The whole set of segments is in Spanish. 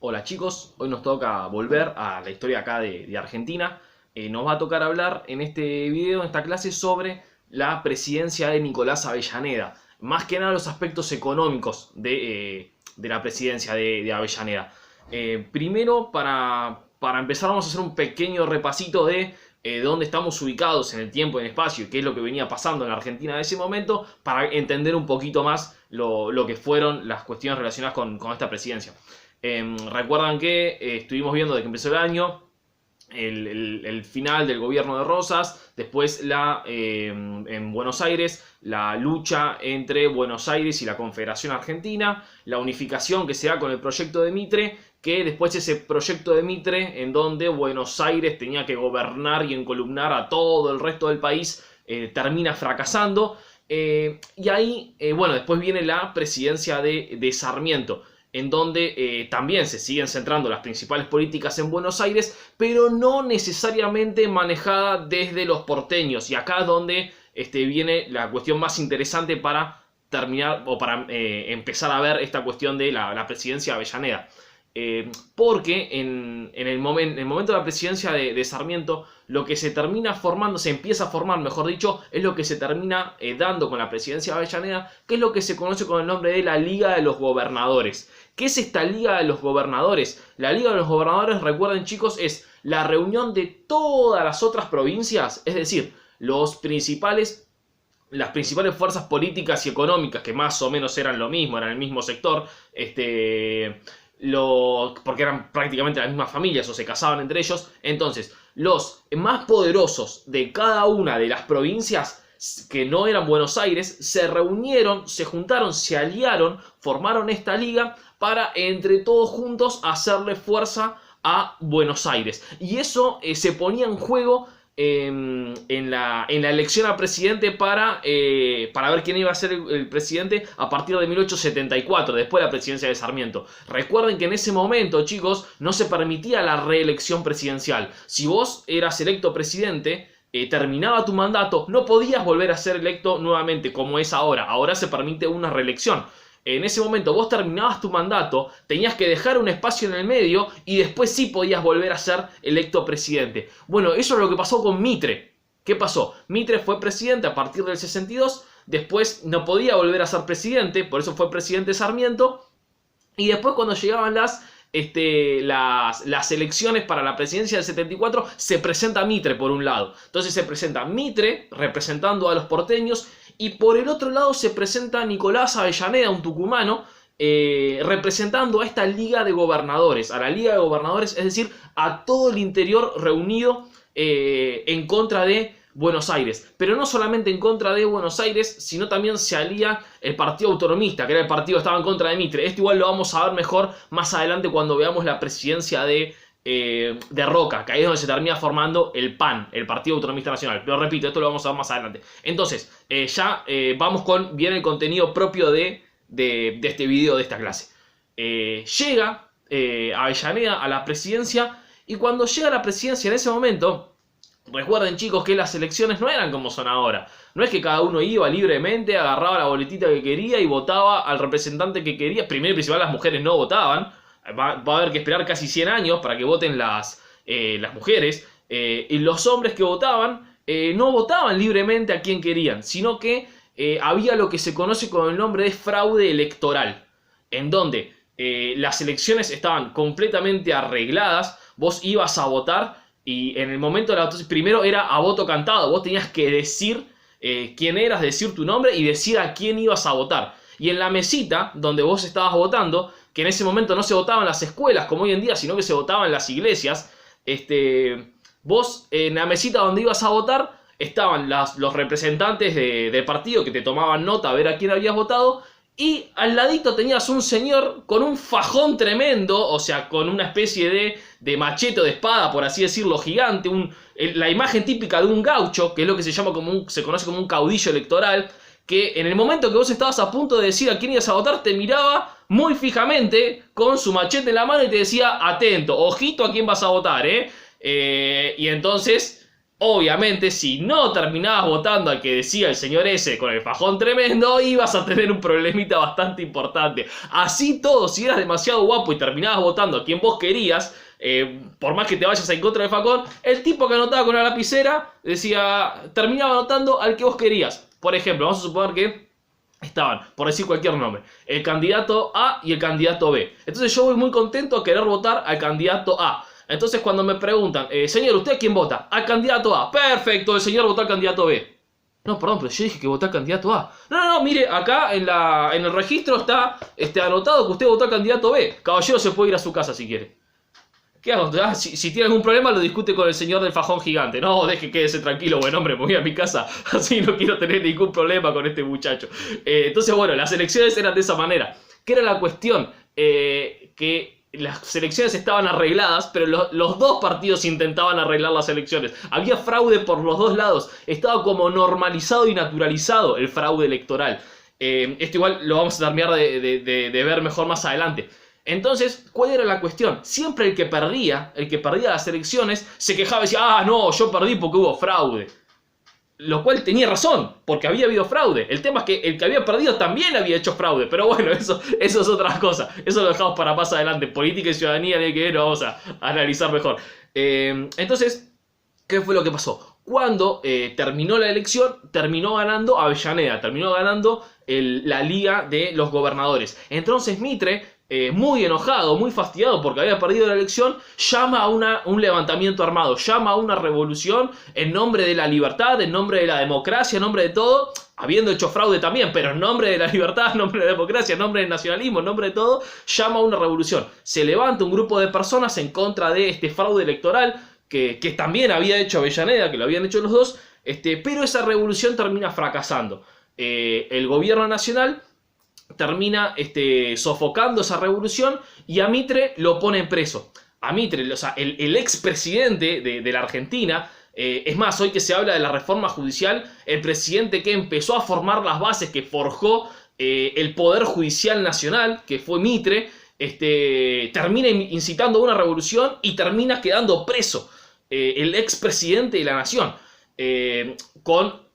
Hola chicos, hoy nos toca volver a la historia acá de Argentina. Nos va a tocar hablar en este video, en esta clase, sobre la presidencia de Nicolás Avellaneda. Más que nada los aspectos económicos de la presidencia de Avellaneda. Primero, para empezar, vamos a hacer un pequeño repasito de dónde estamos ubicados en el tiempo y en el espacio y qué es lo que venía pasando en la Argentina en ese momento, para entender un poquito más lo que fueron las cuestiones relacionadas con esta presidencia. Recuerdan que estuvimos viendo desde que empezó el año el final del gobierno de Rosas, después en Buenos Aires, la lucha entre Buenos Aires y la Confederación Argentina, la unificación que se da con el proyecto de Mitre, que después ese proyecto de Mitre, en donde Buenos Aires tenía que gobernar y encolumnar a todo el resto del país, termina fracasando. Y ahí, bueno, después viene la presidencia de Sarmiento, en donde también se siguen centrando las principales políticas en Buenos Aires, pero no necesariamente manejada desde los porteños. Y acá es donde viene la cuestión más interesante para terminar o para empezar a ver esta cuestión de la presidencia de Avellaneda. Porque en el momento de la presidencia de Sarmiento, lo que se termina formando, se empieza a formar, mejor dicho, es lo que se termina dando con la presidencia de Avellaneda, que es lo que se conoce con el nombre de la Liga de los Gobernadores. ¿Qué es esta Liga de los Gobernadores? La Liga de los Gobernadores, recuerden chicos, es la reunión de todas las otras provincias, es decir, las principales fuerzas políticas y económicas, que más o menos eran lo mismo, eran el mismo sector, porque eran prácticamente las mismas familias o se casaban entre ellos. Entonces, los más poderosos de cada una de las provincias que no eran Buenos Aires se reunieron, se juntaron, se aliaron, formaron esta liga para entre todos juntos hacerle fuerza a Buenos Aires. Y eso se ponía en juego en la elección a presidente para ver quién iba a ser el presidente a partir de 1874, después de la presidencia de Sarmiento. Recuerden que en ese momento, chicos, no se permitía la reelección presidencial. Si vos eras electo presidente, terminaba tu mandato, no podías volver a ser electo nuevamente como es ahora. Ahora se permite una reelección. En ese momento vos terminabas tu mandato, tenías que dejar un espacio en el medio y después sí podías volver a ser electo presidente. Bueno, eso es lo que pasó con Mitre. ¿Qué pasó? Mitre fue presidente a partir del 62, después no podía volver a ser presidente, por eso fue presidente Sarmiento, y después cuando llegaban las elecciones para la presidencia del 74, se presenta Mitre por un lado. Entonces se presenta Mitre representando a los porteños, y por el otro lado se presenta Nicolás Avellaneda, un tucumano, representando a esta Liga de Gobernadores, a la Liga de Gobernadores, es decir, a todo el interior reunido en contra de Buenos Aires. Pero no solamente en contra de Buenos Aires, sino también se alía el Partido Autonomista, que era el partido que estaba en contra de Mitre. Esto igual lo vamos a ver mejor más adelante cuando veamos la presidencia de Roca, que ahí es donde se termina formando el PAN, el Partido Autonomista Nacional. Pero repito, esto lo vamos a ver más adelante. Entonces, vamos con bien el contenido propio de este video, de esta clase. Llega Avellaneda a la presidencia, y cuando llega a la presidencia en ese momento, recuerden chicos que las elecciones no eran como son ahora. No es que cada uno iba libremente, agarraba la boletita que quería y votaba al representante que quería. Primero y principal, las mujeres no votaban. Va a haber que esperar casi 100 años para que voten las mujeres. Y los hombres que votaban no votaban libremente a quien querían, sino que había lo que se conoce con el nombre de fraude electoral, en donde las elecciones estaban completamente arregladas. Vos ibas a votar y en el momento de la votación, primero era a voto cantado. Vos tenías que decir quién eras, decir tu nombre y decir a quién ibas a votar. Y en la mesita donde vos estabas votando, que en ese momento no se votaba en las escuelas como hoy en día, sino que se votaba en las iglesias, vos en la mesita donde ibas a votar estaban los representantes del partido que te tomaban nota a ver a quién habías votado, y al ladito tenías un señor con un fajón tremendo, o sea, con una especie de machete o de espada, por así decirlo, gigante, la imagen típica de un gaucho, que es lo que se conoce como un caudillo electoral, que en el momento que vos estabas a punto de decir a quién ibas a votar, te miraba muy fijamente con su machete en la mano y te decía: atento, ojito a quién vas a votar, Y entonces Obviamente, si no terminabas votando al que decía el señor ese con el fajón tremendo, ibas a tener un problemita bastante importante. Así todo, si eras demasiado guapo y terminabas votando a quien vos querías, por más que te vayas en contra del fajón, el tipo que anotaba con la lapicera terminaba anotando al que vos querías. Por ejemplo, vamos a suponer que estaban, por decir cualquier nombre, el candidato A y el candidato B. Entonces yo voy muy contento a querer votar al candidato A. Entonces cuando me preguntan, señor, ¿usted a quién vota? Al candidato A. Perfecto, el señor votó al candidato B. No, perdón, pero yo dije que voté al candidato A. No, mire, acá en el registro está anotado que usted votó al candidato B. Caballero, se puede ir a su casa si quiere. ¿Qué hago? Si tiene algún problema lo discute con el señor del fajón gigante. No, quédese tranquilo, buen hombre, me voy a mi casa. Así no quiero tener ningún problema con este muchacho. Entonces, bueno, las elecciones eran de esa manera. ¿Qué era la cuestión? Que las elecciones estaban arregladas, pero los dos partidos intentaban arreglar las elecciones. Había fraude por los dos lados. Estaba como normalizado y naturalizado el fraude electoral. Esto igual lo vamos a terminar de ver mejor más adelante. Entonces, ¿cuál era la cuestión? Siempre el que perdía las elecciones, se quejaba y decía, ah, no, yo perdí porque hubo fraude. Lo cual tenía razón, porque había habido fraude. El tema es que el que había perdido también había hecho fraude. Pero bueno, eso es otra cosa. Eso lo dejamos para más adelante. Política y ciudadanía, en el que lo vamos a analizar mejor. Entonces, ¿qué fue lo que pasó? Cuando terminó la elección, terminó ganando Avellaneda. Terminó ganando la Liga de los Gobernadores. Entonces Mitre, muy enojado, muy fastidiado porque había perdido la elección, llama a un levantamiento armado, llama a una revolución en nombre de la libertad, en nombre de la democracia, en nombre de todo, habiendo hecho fraude también, pero en nombre de la libertad, en nombre de la democracia, en nombre del nacionalismo, en nombre de todo, llama a una revolución. Se levanta un grupo de personas en contra de este fraude electoral que también había hecho Avellaneda, que lo habían hecho los dos, pero esa revolución termina fracasando. El gobierno nacional termina sofocando esa revolución y a Mitre lo ponen preso. A Mitre, o sea, el expresidente de la Argentina, es más, hoy que se habla de la reforma judicial, el presidente que empezó a formar las bases, que forjó el poder judicial nacional, que fue Mitre, termina incitando a una revolución y termina quedando preso el expresidente de la nación, con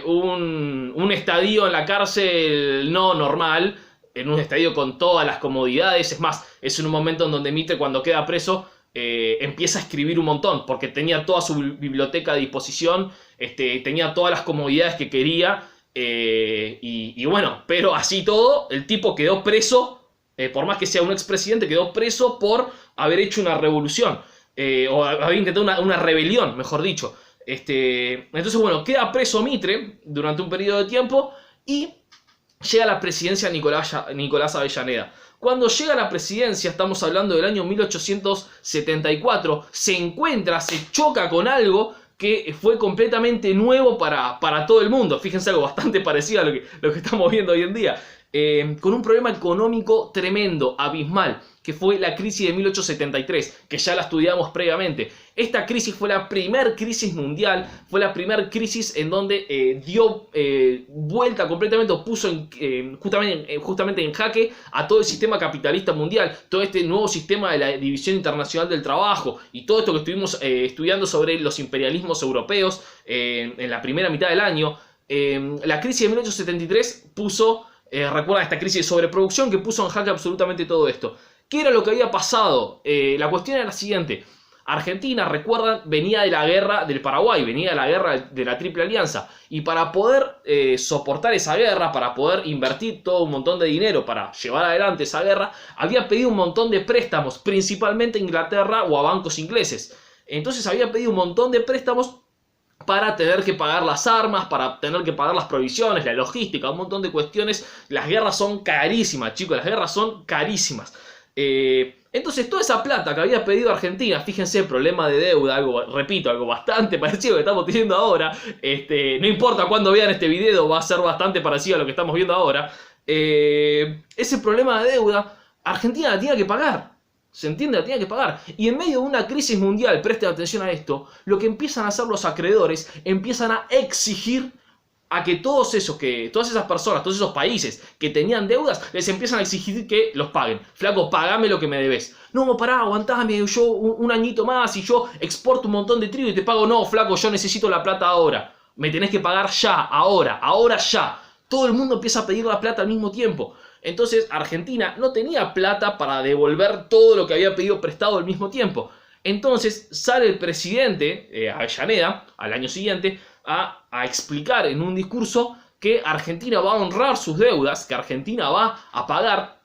un estadio en la cárcel no normal, en un estadio con todas las comodidades. Es más, es en un momento en donde Mitre, cuando queda preso, empieza a escribir un montón, porque tenía toda su biblioteca a disposición, tenía todas las comodidades que quería, y bueno, pero así todo, el tipo quedó preso, por más que sea un expresidente, quedó preso por haber hecho una revolución, o haber intentado una rebelión, mejor dicho. Entonces, bueno, queda preso Mitre durante un periodo de tiempo y llega a la presidencia Nicolás Avellaneda. Cuando llega a la presidencia, estamos hablando del año 1874, se choca con algo que fue completamente nuevo para todo el mundo. Fíjense, algo bastante parecido a lo que estamos viendo hoy en día. Con un problema económico tremendo, abismal, que fue la crisis de 1873, que ya la estudiamos previamente. Esta crisis fue la primer crisis mundial, fue la primer crisis en donde dio vuelta completamente, o puso justamente en jaque a todo el sistema capitalista mundial, todo este nuevo sistema de la División Internacional del Trabajo y todo esto que estuvimos estudiando sobre los imperialismos europeos en la primera mitad del año. La crisis de 1873 puso... recuerda esta crisis de sobreproducción que puso en jaque absolutamente todo esto. ¿Qué era lo que había pasado? La cuestión era la siguiente. Argentina, recuerdan, venía de la guerra del Paraguay, venía de la guerra de la Triple Alianza. Y para poder soportar esa guerra, para poder invertir todo un montón de dinero para llevar adelante esa guerra, había pedido un montón de préstamos, principalmente a Inglaterra o a bancos ingleses. Entonces había pedido un montón de préstamos para tener que pagar las armas, para tener que pagar las provisiones, la logística, un montón de cuestiones. Las guerras son carísimas, chicos, las guerras son carísimas. Entonces toda esa plata que había pedido Argentina, fíjense, problema de deuda, algo bastante parecido a lo que estamos teniendo ahora. No importa cuándo vean este video, va a ser bastante parecido a lo que estamos viendo ahora. Ese problema de deuda, Argentina la tenía que pagar. ¿Se entiende? La tenía que pagar. Y en medio de una crisis mundial, presten atención a esto, lo que empiezan a hacer los acreedores, empiezan a exigir a que todas esas personas, todos esos países que tenían deudas, les empiezan a exigir que los paguen. Flaco, pagame lo que me debes. No, pará, aguantame, yo un añito más y yo exporto un montón de trigo y te pago. No, flaco, yo necesito la plata ahora. Me tenés que pagar ya, ahora ya. Todo el mundo empieza a pedir la plata al mismo tiempo. Entonces Argentina no tenía plata para devolver todo lo que había pedido prestado al mismo tiempo. Entonces sale el presidente, Avellaneda, al año siguiente, a explicar en un discurso que Argentina va a honrar sus deudas, que Argentina va a pagar,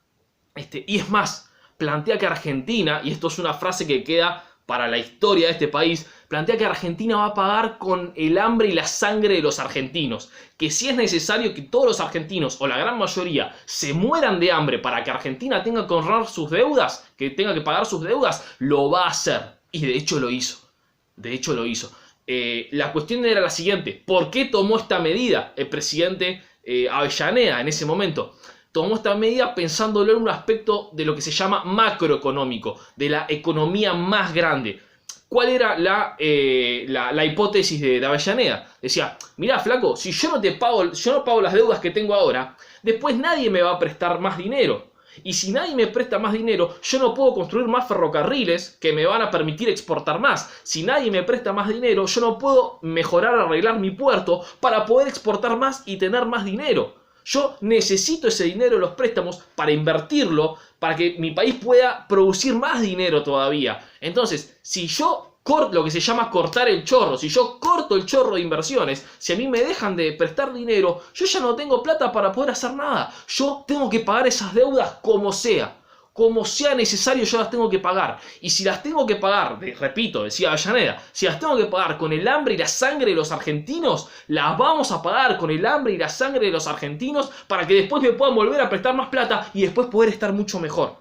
y es más, plantea que Argentina, y esto es una frase que queda para la historia de este país, plantea que Argentina va a pagar con el hambre y la sangre de los argentinos, que si es necesario que todos los argentinos, o la gran mayoría, se mueran de hambre para que Argentina tenga que honrar sus deudas, que tenga que pagar sus deudas, lo va a hacer. Y de hecho lo hizo. De hecho lo hizo. La cuestión era la siguiente: ¿por qué tomó esta medida el presidente Avellaneda en ese momento? Tomó esta medida pensándolo en un aspecto de lo que se llama macroeconómico, de la economía más grande. ¿Cuál era la hipótesis de Avellaneda? Decía, mirá, flaco, si yo no pago las deudas que tengo ahora, después nadie me va a prestar más dinero. Y si nadie me presta más dinero, yo no puedo construir más ferrocarriles que me van a permitir exportar más. Si nadie me presta más dinero, yo no puedo mejorar, arreglar mi puerto para poder exportar más y tener más dinero. Yo necesito ese dinero de los préstamos para invertirlo, para que mi país pueda producir más dinero todavía. Entonces, si yo corto lo que se llama cortar el chorro, si yo corto el chorro de inversiones, si a mí me dejan de prestar dinero, yo ya no tengo plata para poder hacer nada. Yo tengo que pagar esas deudas como sea. Como sea necesario, yo las tengo que pagar. Y si las tengo que pagar, repito, decía Avellaneda, si las tengo que pagar con el hambre y la sangre de los argentinos, las vamos a pagar con el hambre y la sangre de los argentinos para que después me puedan volver a prestar más plata y después poder estar mucho mejor.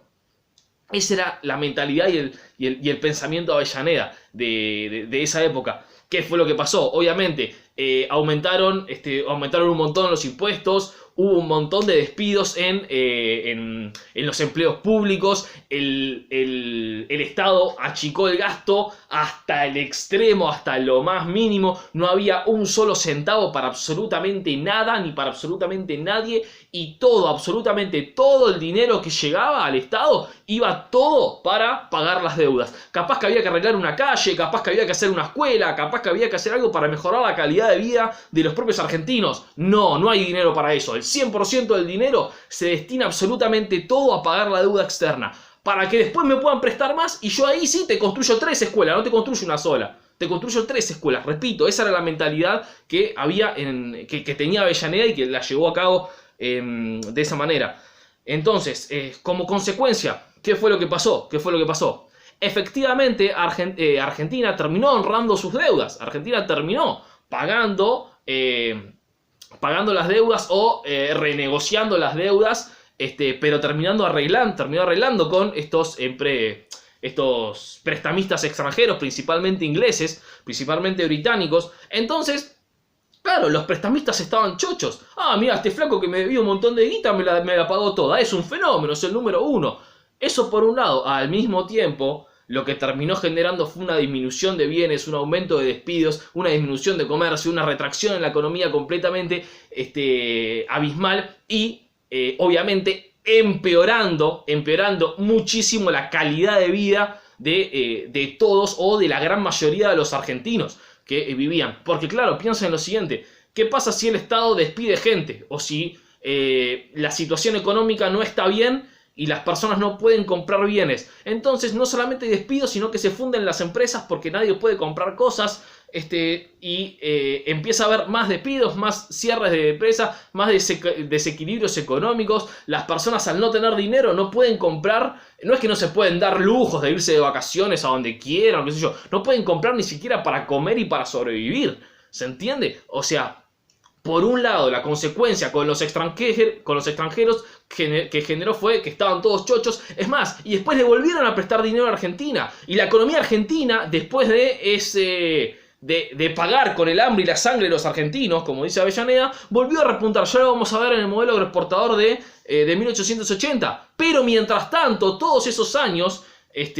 Esa era la mentalidad y el pensamiento de Avellaneda de esa época. ¿Qué fue lo que pasó? Obviamente, aumentaron un montón los impuestos, hubo un montón de despidos en los empleos públicos, el Estado achicó el gasto hasta el extremo, hasta lo más mínimo, no había un solo centavo para absolutamente nada, ni para absolutamente nadie, y absolutamente todo el dinero que llegaba al Estado iba todo para pagar las deudas. Capaz que había que arreglar una calle, capaz que había que hacer una escuela, capaz que había que hacer algo para mejorar la calidad de vida de los propios argentinos. No hay dinero para eso. El 100% del dinero se destina absolutamente todo a pagar la deuda externa, para que después me puedan prestar más y yo ahí sí te construyo 3 escuelas, no te construyo una sola. Te construyo 3 escuelas, repito, esa era la mentalidad que había que tenía Avellaneda y que la llevó a cabo de esa manera. Entonces, como consecuencia, ¿qué fue lo que pasó? Efectivamente, Argentina terminó honrando sus deudas. Argentina terminó pagando las deudas o renegociando las deudas, pero terminó arreglando con estos prestamistas extranjeros, principalmente ingleses, principalmente británicos. Entonces, claro, los prestamistas estaban chochos. Mira, este flaco que me debió un montón de guita me la pagó toda. Es un fenómeno, es el número 1. Eso por un lado. Al mismo tiempo, lo que terminó generando fue una disminución de bienes, un aumento de despidos, una disminución de comercio, una retracción en la economía completamente abismal y obviamente empeorando muchísimo la calidad de vida de todos o de la gran mayoría de los argentinos que vivían. Porque claro, piensa en lo siguiente: ¿qué pasa si el Estado despide gente? O si la situación económica no está bien y las personas no pueden comprar bienes. Entonces no solamente hay despidos, sino que se funden las empresas porque nadie puede comprar cosas, y empieza a haber más despidos, más cierres de empresas, más desequilibrios económicos. Las personas, al no tener dinero, no pueden comprar. No es que no se pueden dar lujos de irse de vacaciones a donde quieran, qué sé yo. No pueden comprar ni siquiera para comer y para sobrevivir. ¿Se entiende? O sea, por un lado, la consecuencia con los extranjeros que generó fue que estaban todos chochos. Es más, y después le volvieron a prestar dinero a Argentina. Y la economía argentina, después de pagar con el hambre y la sangre de los argentinos, como dice Avellaneda, volvió a repuntar. Ya lo vamos a ver en el modelo agroexportador de 1880. Pero mientras tanto, todos esos años,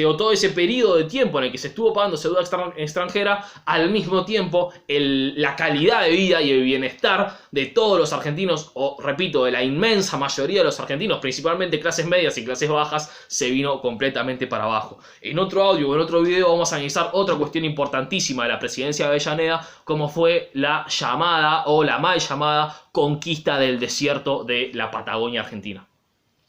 o todo ese periodo de tiempo en el que se estuvo pagando esa deuda extranjera, al mismo tiempo la calidad de vida y el bienestar de todos los argentinos, o repito, de la inmensa mayoría de los argentinos, principalmente clases medias y clases bajas, se vino completamente para abajo. En otro audio o en otro video vamos a analizar otra cuestión importantísima de la presidencia de Avellaneda, como fue la llamada o la mal llamada conquista del desierto de la Patagonia Argentina.